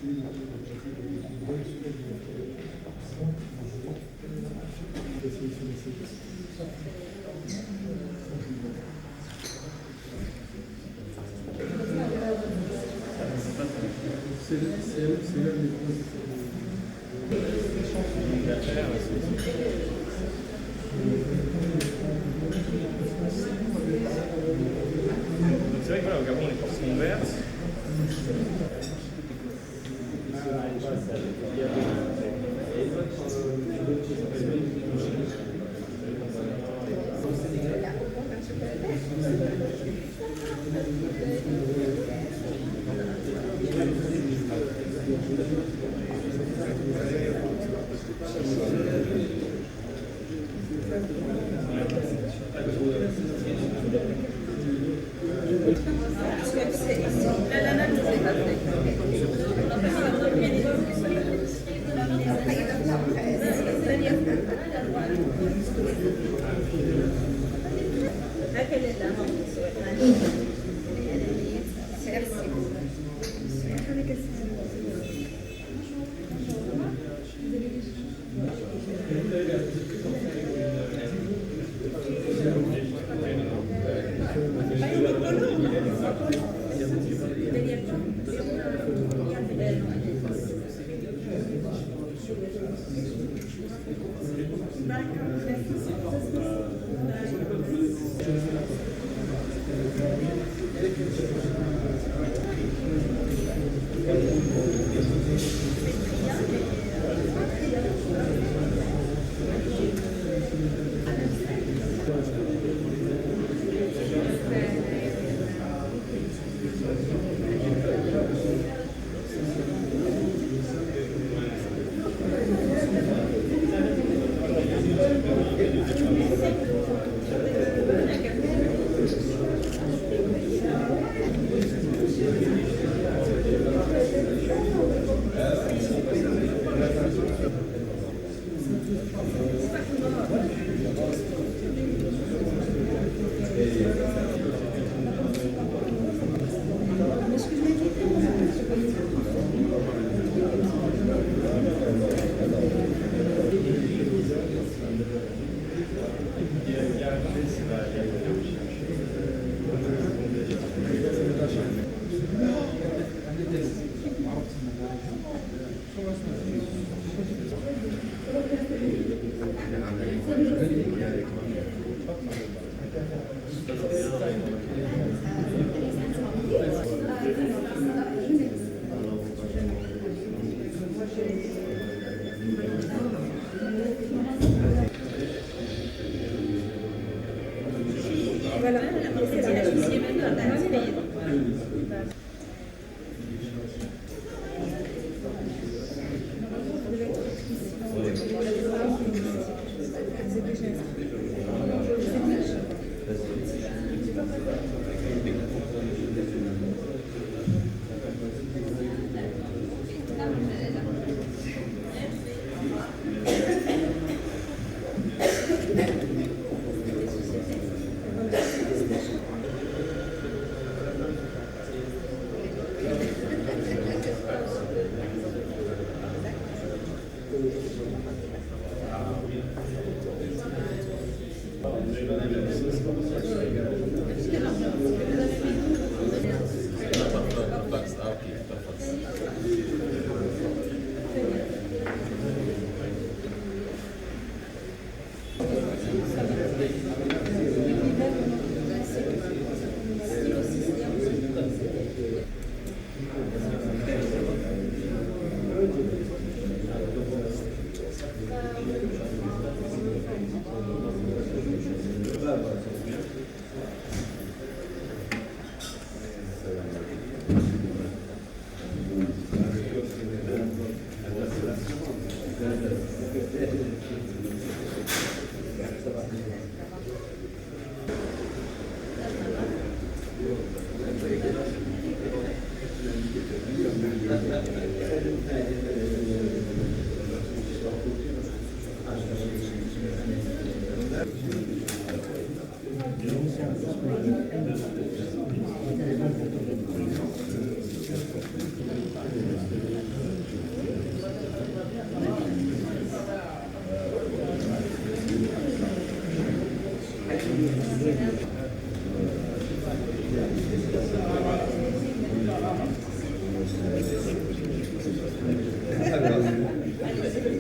C'est vrai que voilà, au Gabon, les portes sont ouvertes.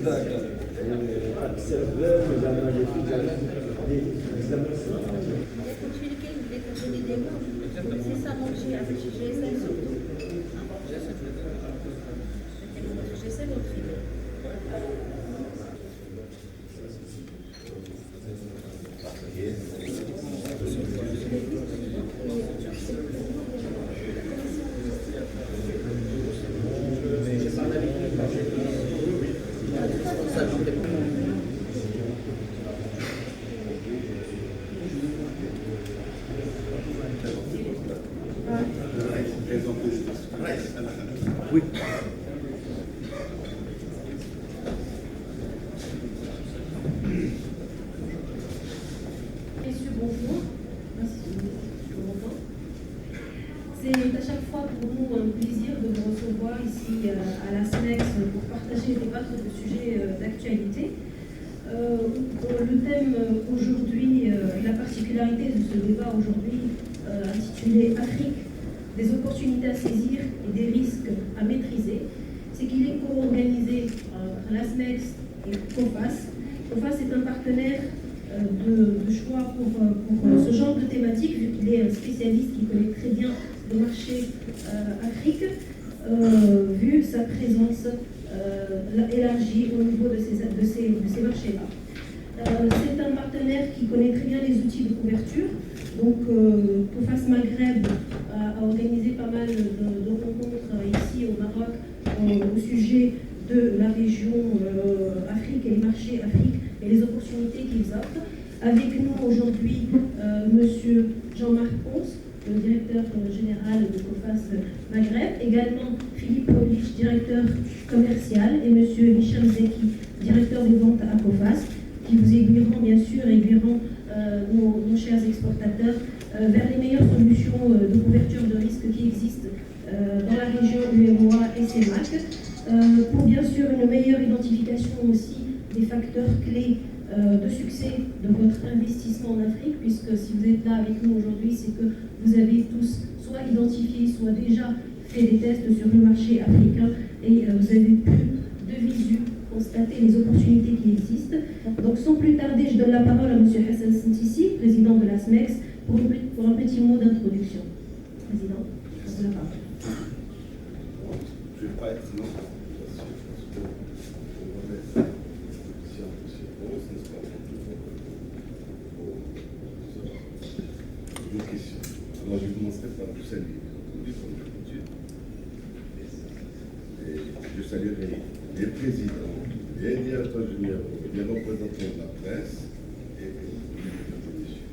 Türkiye Millet Ödülü c'est ça, donc avec GSM surtout. GSM aussi. Oui. Messieurs, bonjour. Merci de m'entendre. C'est à chaque fois pour nous un plaisir de vous recevoir ici à la SMEX pour partager et débattre de sujets d'actualité. Le thème aujourd'hui, la particularité de ce débat aujourd'hui intitulé Afrique, des opportunités à saisir et des risques à maîtriser, c'est qu'il est co-organisé par la SMEX et COFAS. COFAS est un partenaire de choix pour ce genre de thématique, vu qu'il est un spécialiste qui connaît très bien le marché Afrique, vu sa présence élargie au niveau de ces marchés-là. C'est un partenaire qui connaît très bien les outils de couverture. Donc, COFAS Maghreb a organisé pas mal de rencontres ici au Maroc au sujet de la région Afrique et les marchés Afrique et les opportunités qu'ils offrent. Avec nous aujourd'hui, Monsieur Jean-Marc Ponce, le directeur général de COFAS Maghreb, également Philippe Pavlich, directeur commercial, et Monsieur Hicham Zeki, directeur des ventes à COFAS, qui vous aiguilleront bien sûr, nos chers exportateurs vers les meilleures solutions de couverture de risque qui existent dans la région UEMOA et CEMAC, pour bien sûr une meilleure identification aussi des facteurs clés de succès de votre investissement en Afrique, puisque si vous êtes là avec nous aujourd'hui, c'est que vous avez tous soit identifié, soit déjà fait des tests sur le marché africain et vous avez pu de visu constater les opportunités qui existent. Donc sans plus tarder, je donne la parole à M. Hassan Sintissi, président de la SMEX, pour un petit mot d'introduction. Président, je vous la parole. Je ne vais pas être long, vos questions. Alors je commencerai par vous saluer, comme d'habitude. Et je saluerai les présidents, les directeurs généraux, les représentants de la presse et les messieurs.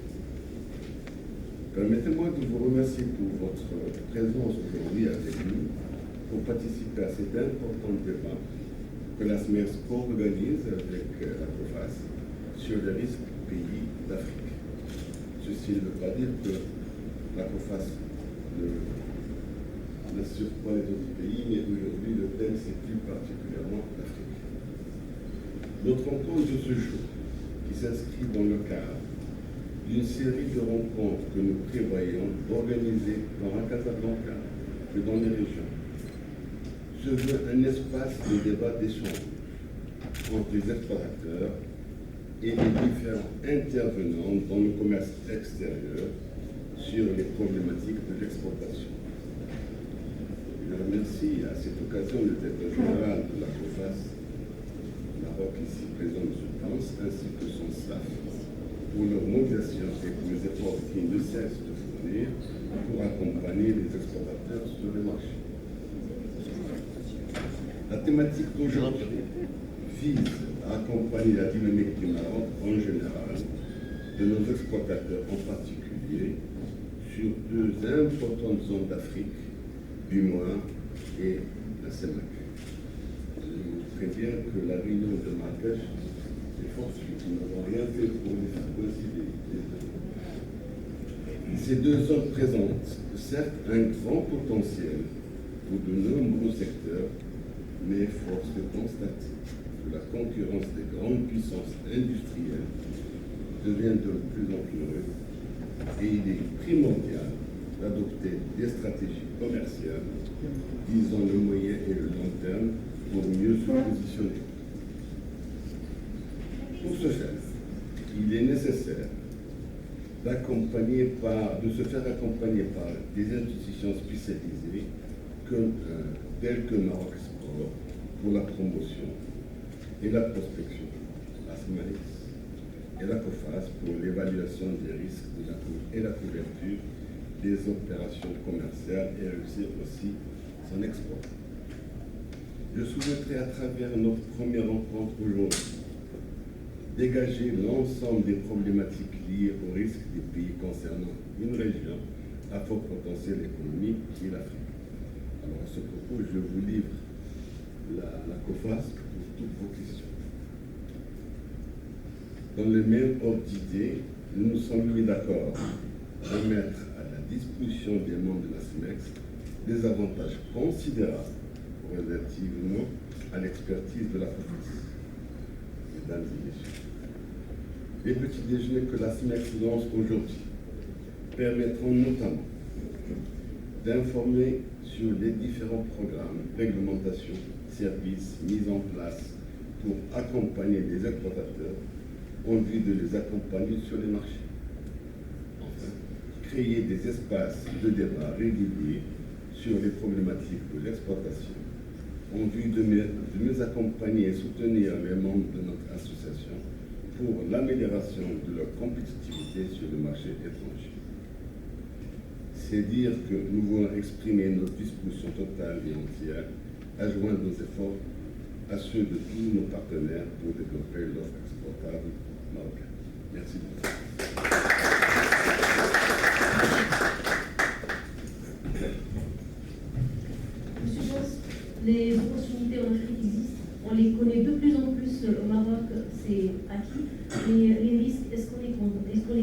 Permettez-moi de vous remercier pour votre présence aujourd'hui avec nous pour participer à cet important débat que la SMEX co-organise avec la COFAS sur les risques pays d'Afrique. Ceci ne veut pas dire que la COFAS n'assure pas les autres pays, mais aujourd'hui le thème c'est plus particulièrement l'Afrique. Notre rencontre de ce jour, qui s'inscrit dans le cadre d'une série de rencontres que nous prévoyons d'organiser dans la Casablanca et dans les régions, se veut un espace de débat d'échange entre les explorateurs et les différents intervenants dans le commerce extérieur sur les problématiques de l'exportation. Je remercie à cette occasion le directeur général de la COFAS Maroc, ici présent M. Ponce, ainsi que son staff, pour leur mobilisation et pour les efforts qu'ils ne cessent de fournir pour accompagner les exportateurs sur le marché. La thématique d'aujourd'hui vise à accompagner la dynamique du Maroc en général, de nos exportateurs en particulier, sur deux importantes zones d'Afrique, du Moyen et la CEMAC. Je préviens que la réunion de Marrakech est fortuite, nous n'avons rien fait pour les faire coïncider. Ces deux zones présentent certes un grand potentiel pour de nombreux secteurs, mais force de constater que la concurrence des grandes puissances industrielles devient de plus en plus rude et il est primordial d'adopter des stratégies commerciales visant le moyen et le long terme pour mieux se positionner. Pour ce faire, il est nécessaire de se faire accompagner par des institutions spécialisées telles que Maroc Sport pour la promotion et la prospection, la SMAEX, et la COFAS pour l'évaluation des risques et la couverture des opérations commerciales et réussir aussi son export. Je souhaiterais à travers notre première rencontre aujourd'hui dégager l'ensemble des problématiques liées aux risques des pays concernant une région à fort potentiel économique qui est l'Afrique. Alors à ce propos, je vous livre la COFAS pour toutes vos questions. Dans le même ordre d'idée, nous nous sommes mis d'accord de mettre à la disposition des membres de la SMEX des avantages considérables relativement à l'expertise de la COFAS. Mesdames et messieurs, les petits déjeuners que la SMEX lance aujourd'hui permettront notamment d'informer sur les différents programmes, réglementations, services mis en place pour accompagner les exportateurs en vue de les accompagner sur les marchés. Enfin, créer des espaces de débat réguliers sur les problématiques de l'exportation en vue de mieux accompagner et soutenir les membres de notre association pour l'amélioration de leur compétitivité sur le marché étranger. C'est dire que nous voulons exprimer notre disposition totale et entière à joindre nos efforts à ceux de tous nos partenaires pour développer l'offre exportable marocaine. Merci beaucoup. Monsieur Joss, les opportunités en Afrique existent. On les connaît de plus en plus au Maroc, c'est acquis. Mais les risques, est-ce qu'on les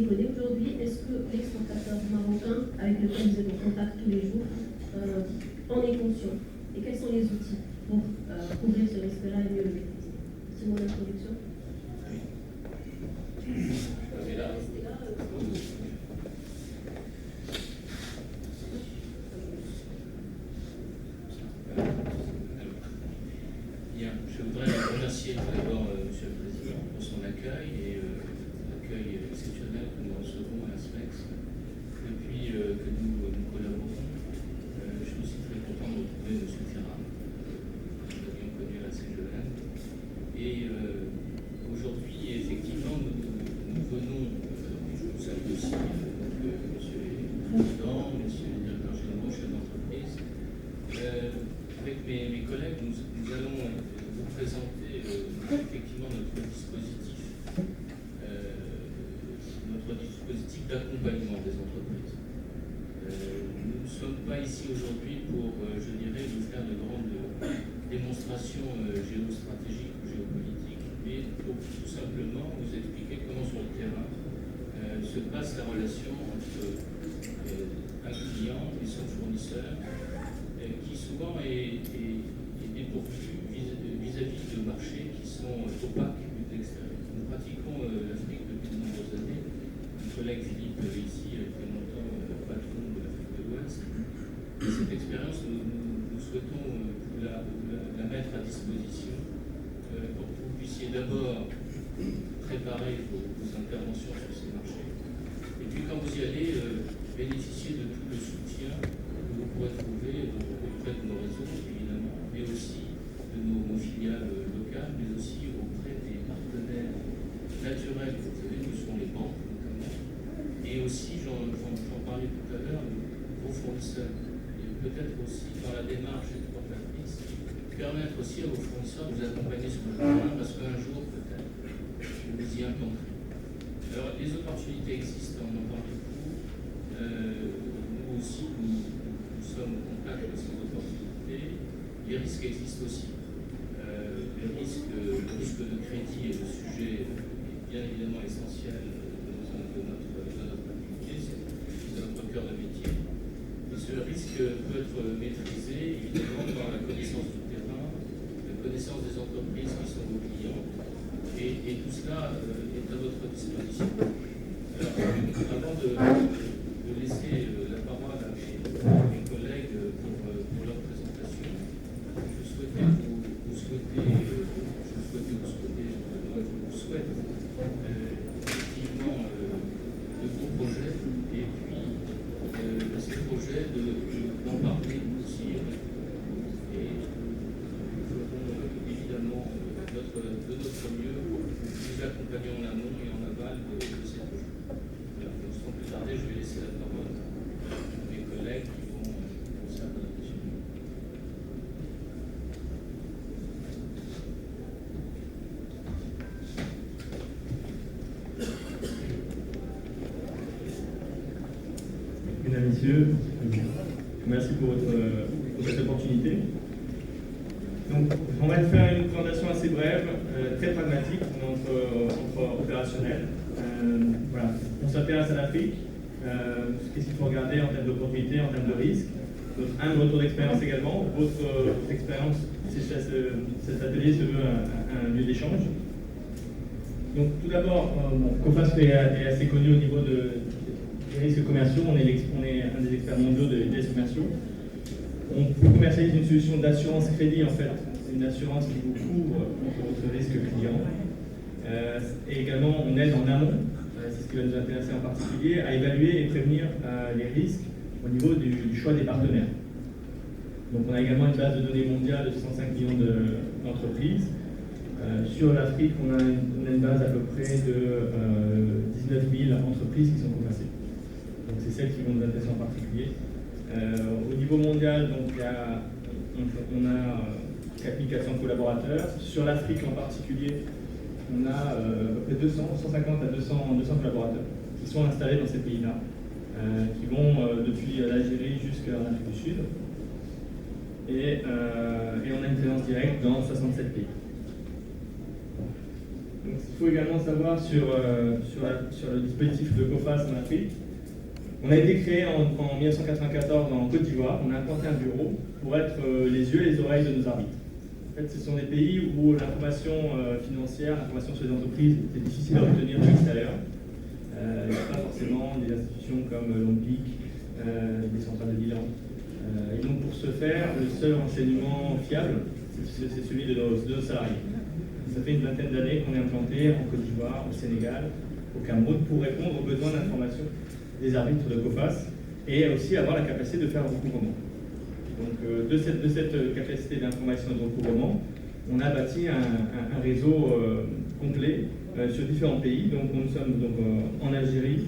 connaît aujourd'hui? Est-ce que l'exportateur marocain, avec lequel vous êtes en contact tous les jours, en est conscient? Et quels sont les outils pour couvrir ce risque-là et mieux le maîtriser? C'est mon introduction. Bien, je voudrais remercier tout d'abord Monsieur le Président pour son accueil et l'accueil exceptionnel que nous recevons à la SMEX depuis que nous collaborons. Je suis aussi très content de retrouver M. Ferrand, que nous avions connu assez jeune. Et aujourd'hui, effectivement, nous venons, je vous salue aussi, M. le Président, M. le Directeur Général, chef d'entreprise. Avec mes collègues, nous allons vous présenter effectivement notre dispositif d'accompagnement des entreprises. Nous ne sommes pas ici aujourd'hui pour, je dirais, vous faire de grandes démonstrations géostratégiques ou géopolitiques, mais pour tout simplement vous expliquer comment sur le terrain se passe la relation entre un client et son fournisseur, qui souvent est dépourvu vis-à-vis de marchés qui sont opaques de l'extérieur. Nous pratiquons l'Afrique depuis de nombreuses années. Mon collègue Philippe, ici, a été longtemps patron de l'Afrique de l'Ouest. Cette expérience, nous souhaitons la mettre à disposition pour que vous puissiez d'abord préparer vos interventions sur ces marchés. Et puis quand vous y allez, bénéficier de tout le soutien que vous pourrez trouver auprès de nos réseaux, évidemment, mais aussi de nos filiales locales, mais aussi auprès des partenaires naturels, vous savez, que sont les banques notamment, et aussi, j'en parlais tout à l'heure, vos fournisseurs, et peut-être aussi dans la démarche exportatrice, permettre aussi à vos fournisseurs de vous accompagner sur le terrain, parce qu'un jour, peut-être, vous y implanterez. Alors, les opportunités existent, on en parle beaucoup. Nous aussi, nous sommes en contact de ces opportunités. Les risques existent aussi. Le risque de crédit est le sujet bien évidemment essentiel de notre activité, c'est notre cœur de métier. Et ce risque peut être maîtrisé évidemment par la connaissance du terrain, la connaissance des entreprises qui sont vos clients, et tout cela est à votre disposition. Alors, avant de laisser la parole à mes collègues pour leur présentation, je vous souhaite accompagner en amont et en aval de ces projets. Voilà, donc sans plus tarder, je vais laisser la parole à mes collègues qui vont concernant la question. Mesdames, Messieurs, merci pour cette opportunité. Donc, on va faire une présentation assez brève, très pragmatique, entre opérationnels. Voilà. On s'intéresse à l'Afrique. Qu'est-ce qu'il faut regarder en termes d'opportunités, en termes de risques. Un retour d'expérience également. Votre expérience, cet atelier se veut un lieu d'échange. Donc, tout d'abord, Coface est assez connu au niveau des risques commerciaux. On est un des experts mondiaux des risques commerciaux. On commercialise une solution d'assurance crédit, en fait, une assurance qui vous couvre contre votre risque client. Et également, on aide en amont, c'est ce qui va nous intéresser en particulier, à évaluer et prévenir les risques au niveau du choix des partenaires. Donc, on a également une base de données mondiale de 65 millions d'entreprises. Sur l'Afrique, on a une base à peu près de 19 000 entreprises qui sont commercialisées. Donc, c'est celles qui vont nous intéresser en particulier. Au niveau mondial, donc, on a 4400 collaborateurs. Sur l'Afrique en particulier, on a à peu près 150 à 200 collaborateurs qui sont installés dans ces pays-là, qui vont depuis l'Algérie jusqu'en Afrique du Sud. Et on a une présence directe dans 67 pays. Donc, ce qu'il faut également savoir sur le dispositif de Coface en Afrique, on a été créé en 1994 en Côte d'Ivoire. On a implanté un bureau pour être les yeux et les oreilles de nos arbitres. En fait, ce sont des pays où l'information financière, l'information sur les entreprises était difficile à obtenir de l'extérieur. Il n'y a pas forcément des institutions comme l'OMPIC, des centrales de bilan. Et donc, pour ce faire, le seul renseignement fiable, c'est celui de nos salariés. Ça fait une vingtaine d'années qu'on est implanté en Côte d'Ivoire, au Sénégal, au Cameroun, pour répondre aux besoins d'information des arbitres de Coface et aussi avoir la capacité de faire un recouvrement. Donc, de cette capacité d'information et de recouvrement, on a bâti un réseau complet sur différents pays. Donc, nous sommes en Algérie,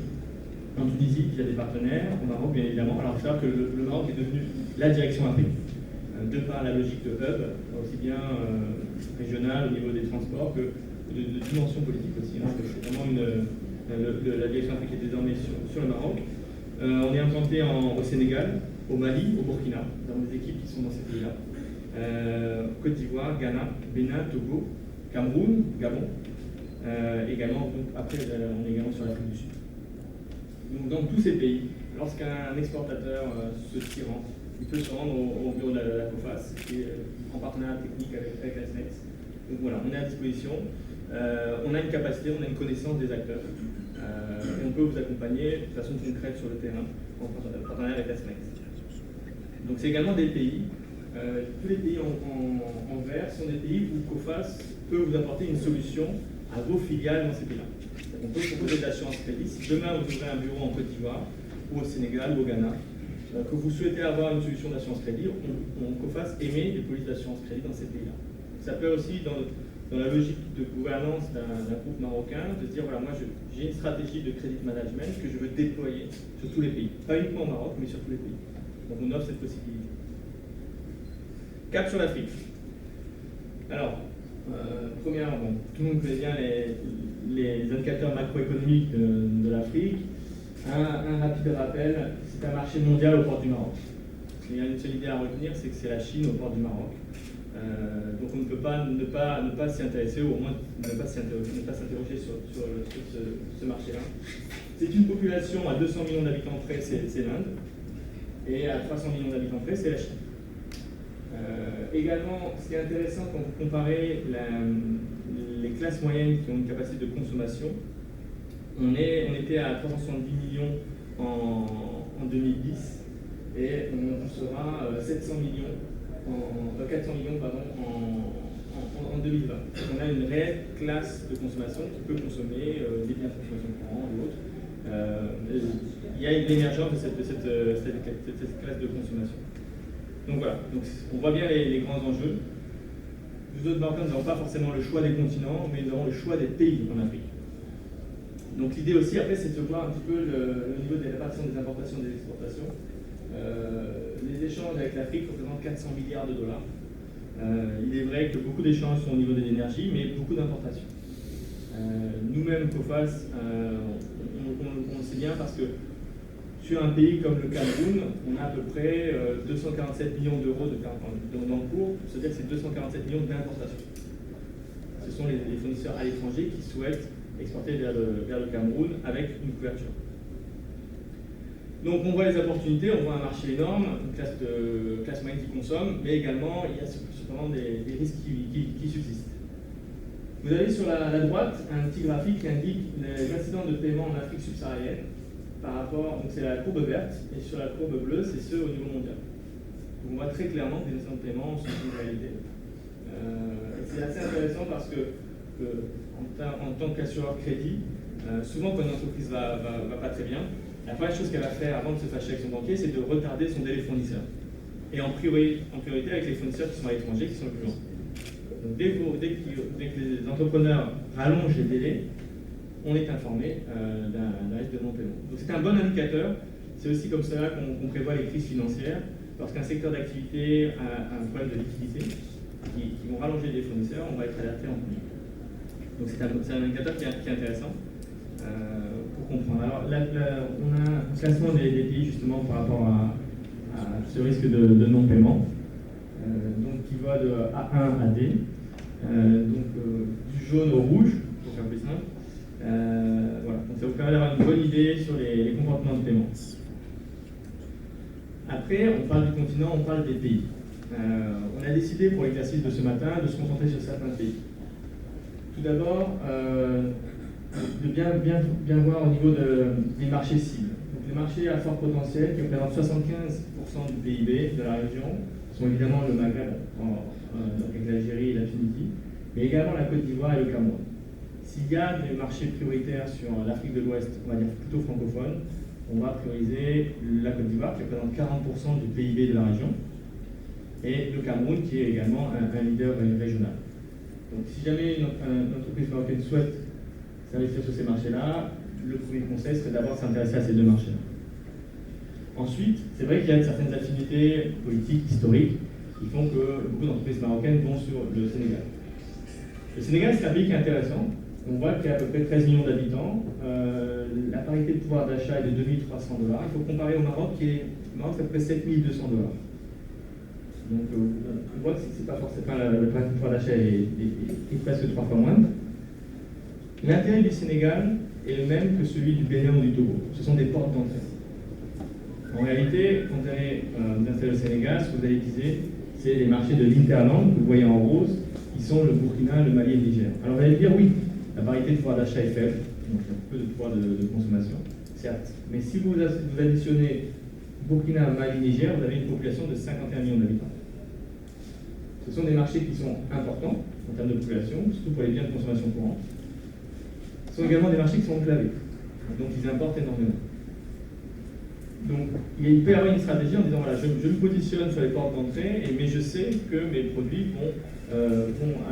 en Tunisie, il y a des partenaires, au Maroc, bien évidemment. Alors, il faut savoir que le Maroc est devenu la direction Afrique, de par la logique de hub, aussi bien régionale au niveau des transports que de dimension politique aussi. Hein. C'est vraiment la direction Afrique est désormais sur le Maroc. On est implanté au Sénégal, au Mali, au Burkina, dans des équipes qui sont dans ces pays-là. Côte d'Ivoire, Ghana, Bénin, Togo, Cameroun, Gabon. Également, après, on est également sur l'Afrique du Sud. Donc, dans tous ces pays, lorsqu'un exportateur se s'y rend, il peut se rendre au bureau de la Coface, qui est en partenariat technique avec la SNEX. Donc voilà, on est à disposition. On a une capacité, on a une connaissance des acteurs. Et on peut vous accompagner de façon concrète sur le terrain en partenariat avec la SNEX. Donc c'est également des pays, tous les pays en vert sont des pays où Coface peut vous apporter une solution à vos filiales dans ces pays-là. On peut proposer de l'assurance crédit. Si demain vous ouvrez un bureau en Côte d'Ivoire, ou au Sénégal, ou au Ghana, que vous souhaitez avoir une solution d'assurance crédit, Coface émet des polices d'assurance crédit dans ces pays-là. Ça peut aussi, dans la logique de gouvernance d'un groupe marocain, de dire voilà, moi j'ai une stratégie de credit management que je veux déployer sur tous les pays. Pas uniquement au Maroc, mais sur tous les pays. Donc on offre cette possibilité. Cap sur l'Afrique. Alors, premièrement, tout le monde connaît bien les indicateurs macroéconomiques de l'Afrique. Un rapide rappel, c'est un marché mondial aux portes du Maroc. Il y a une seule idée à retenir, c'est que c'est la Chine aux portes du Maroc. Donc on ne peut pas ne pas s'y intéresser, ou au moins ne pas s'interroger sur ce marché-là. C'est une population à 200 millions d'habitants près, c'est l'Inde, et à 300 millions d'habitants près, c'est la Chine. Également, ce qui est intéressant quand vous comparez les classes moyennes qui ont une capacité de consommation, on était à 370 millions en 2010 et on sera 400 millions en 2020. On a une réelle classe de consommation qui peut consommer des biens de consommation courante ou autres. Il y a l'émergence de cette classe de consommation. Donc voilà, donc on voit bien les grands enjeux. nous autres Marocains, nous n'avons pas forcément le choix des continents, mais nous avons le choix des pays en Afrique. Donc l'idée aussi, après, c'est de voir un petit peu le niveau des répartitions des importations et des exportations. Les échanges avec l'Afrique représentent 400 milliards de dollars. Il est vrai que beaucoup d'échanges sont au niveau de l'énergie, mais beaucoup d'importations. Nous-mêmes, COFAS, on le sait bien parce que sur un pays comme le Cameroun, on a à peu près 247 millions d'euros d'encours, c'est-à-dire que c'est 247 millions d'importations. Ce sont les fournisseurs à l'étranger qui souhaitent exporter vers le Cameroun avec une couverture. Donc on voit les opportunités, on voit un marché énorme, une classe moyenne qui consomme, mais également il y a cependant des risques qui subsistent. Vous avez sur la droite un petit graphique qui indique les incidents de paiement en Afrique subsaharienne par rapport, donc c'est la courbe verte, et sur la courbe bleue, c'est ceux au niveau mondial. Donc on voit très clairement que les incidents de paiement sont une réalité. C'est assez intéressant parce que en tant qu'assureur crédit, souvent quand une entreprise va pas très bien, la première chose qu'elle va faire avant de se fâcher avec son banquier, c'est de retarder son délai fournisseur. Et en priorité avec les fournisseurs qui sont à l'étranger, qui sont le plus loin. Donc dès que les entrepreneurs rallongent les délais, on est informé d'un risque de non-paiement. Donc c'est un bon indicateur. C'est aussi comme cela qu'on prévoit les crises financières. Lorsqu'un secteur d'activité a un problème de liquidité, qui vont rallonger les fournisseurs, on va être alerté en premier. Donc c'est un indicateur qui est intéressant pour comprendre. Alors là, on a un classement des pays justement par rapport à ce risque de non-paiement, donc qui va de A1 à D, du jaune au rouge, pour faire plus simple. Voilà. Donc ça vous permet d'avoir une bonne idée sur les comportements de paiement. Après, on parle du continent, on parle des pays. On a décidé pour l'exercice de ce matin de se concentrer sur certains pays. Tout d'abord, de bien voir au niveau des marchés cibles. Donc les marchés à fort potentiel qui représentent 75% du PIB de la région sont évidemment le Maghreb, avec l'Algérie et la Tunisie, mais également la Côte d'Ivoire et le Cameroun. S'il y a des marchés prioritaires sur l'Afrique de l'Ouest, on va dire plutôt francophone, on va prioriser la Côte d'Ivoire qui représente 40% du PIB de la région, et le Cameroun qui est également un leader régional. Donc si jamais une entreprise marocaine souhaite s'investir sur ces marchés-là, le premier conseil serait d'abord de s'intéresser à ces deux marchés-là. Ensuite, c'est vrai qu'il y a certaines affinités politiques, historiques, qui font que beaucoup d'entreprises marocaines vont sur le Sénégal. Le Sénégal, c'est un pays qui est intéressant. On voit qu'il y a à peu près 13 millions d'habitants. La parité de pouvoir d'achat est de 2300 $. Il faut comparer au Maroc, le Maroc, c'est à peu près 7200 $. Donc, on voit que c'est pas forcément la parité de pouvoir d'achat est presque 3 fois moindre. L'intérêt du Sénégal est le même que celui du Bénin ou du Togo. Ce sont des portes d'entrée. En réalité, quand vous installez au Sénégal, ce que vous allez viser, c'est les marchés de l'Interland, que vous voyez en rose, qui sont le Burkina, le Mali et le Niger. Alors vous allez dire, oui, la parité de pouvoir d'achat est faible, donc il y a peu de pouvoir de consommation, certes. Mais si vous additionnez Burkina, Mali, Niger, vous avez une population de 51 millions d'habitants. Ce sont des marchés qui sont importants en termes de population, surtout pour les biens de consommation courante. Ce sont également des marchés qui sont enclavés, donc ils importent énormément. Donc il peut y avoir une stratégie en disant voilà, je me positionne sur les portes d'entrée, mais je sais que mes produits vont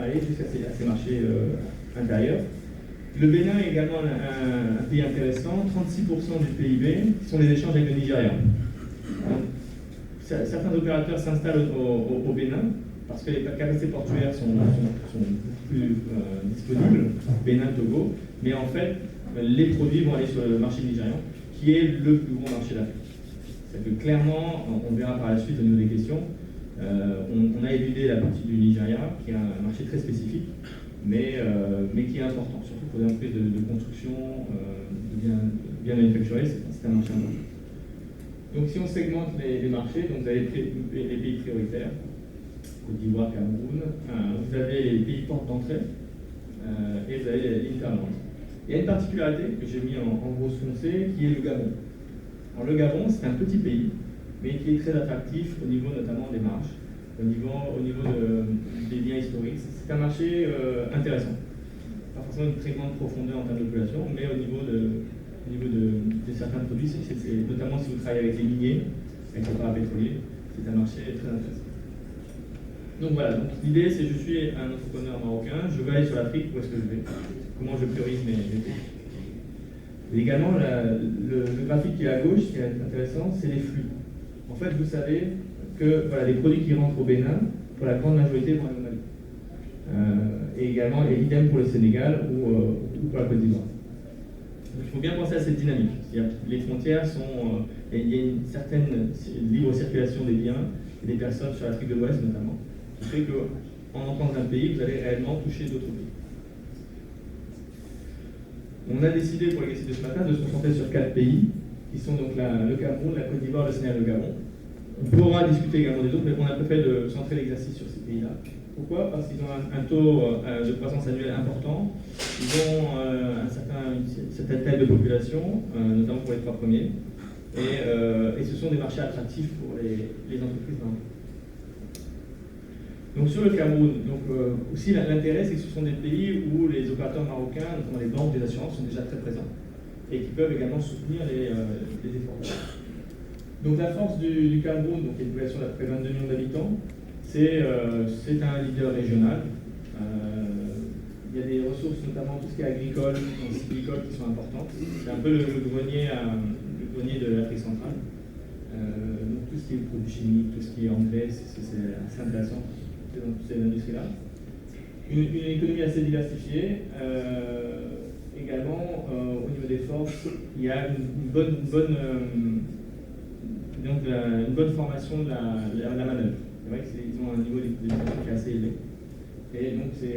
aller jusqu'à ces marchés intérieurs. Le Bénin est également un pays intéressant, 36% du PIB sont les échanges avec le Nigeria. Donc, certains opérateurs s'installent au Bénin parce que les capacités portuaires sont plus disponibles, Bénin, Togo, mais en fait, les produits vont aller sur le marché nigérian, qui est le plus gros marché d'Afrique. C'est-à-dire que clairement, on verra par la suite au niveau des questions, on a éludé la partie du Nigeria, qui est un marché très spécifique, mais qui est important, surtout pour des entreprises de construction, de bien manufacturés, c'est un marché important. Donc si on segmente les marchés, donc vous avez les pays prioritaires, Côte d'Ivoire, Cameroun, vous avez les pays portes d'entrée, et vous avez l'Interland. Il y a une particularité que j'ai mis en gros foncé, qui est le Gabon. Alors, le Gabon, c'est un petit pays, mais qui est très attractif au niveau notamment des marges, au niveau des biens historiques. C'est un marché intéressant. Pas forcément une très grande profondeur en termes de population, mais au niveau de certains produits, notamment si vous travaillez avec les miniers, avec les parapétroliers, c'est un marché très intéressant. Donc voilà, donc l'idée c'est je suis un entrepreneur marocain, je veux aller sur l'Afrique, où est-ce que je vais? Comment je priorise mes pays? Et également, le graphique qui est à gauche, ce qui est intéressant, c'est les flux. En fait, vous savez que voilà, les produits qui rentrent au Bénin, pour la grande majorité, vont aller au Mali. Et également, et idem pour le Sénégal ou pour la Côte d'Ivoire. Donc, il faut bien penser à cette dynamique. C'est-à-dire que les frontières sont... il y a une certaine libre circulation des biens et des personnes sur l'Afrique de l'Ouest notamment, qui fait qu'en entrant dans un pays, vous allez réellement toucher d'autres pays. On a décidé pour l'exercice de ce matin de se concentrer sur 4 pays, qui sont donc le Cameroun, la Côte d'Ivoire, le Sénégal et le Gabon. On pourra discuter également des autres, mais on a préféré de centrer l'exercice sur ces pays-là. Pourquoi? Parce qu'ils ont un taux de croissance annuelle important, ils ont une certaine taille de population, notamment pour les 3 premiers, et ce sont des marchés attractifs pour les entreprises marocaines. Donc sur le Cameroun, aussi l'intérêt c'est que ce sont des pays où les opérateurs marocains, notamment les banques, les assurances, sont déjà très présents et qui peuvent également soutenir les efforts. Donc la force du Cameroun, donc une population d'à peu près 22 millions d'habitants, c'est un leader régional. Il y a des ressources, notamment tout ce qui est agricole, sylvicole, qui sont importantes. C'est un peu le grenier de l'Afrique centrale. Donc tout ce qui est produits chimiques, tout ce qui est anglais, c'est assez intéressant dans toutes ces industries-là. Une économie assez diversifiée. Également, au niveau des forces, il y a une bonne formation de la manœuvre. C'est vrai qu'ils ont un niveau d'éducation qui est assez élevé. Et donc, c'est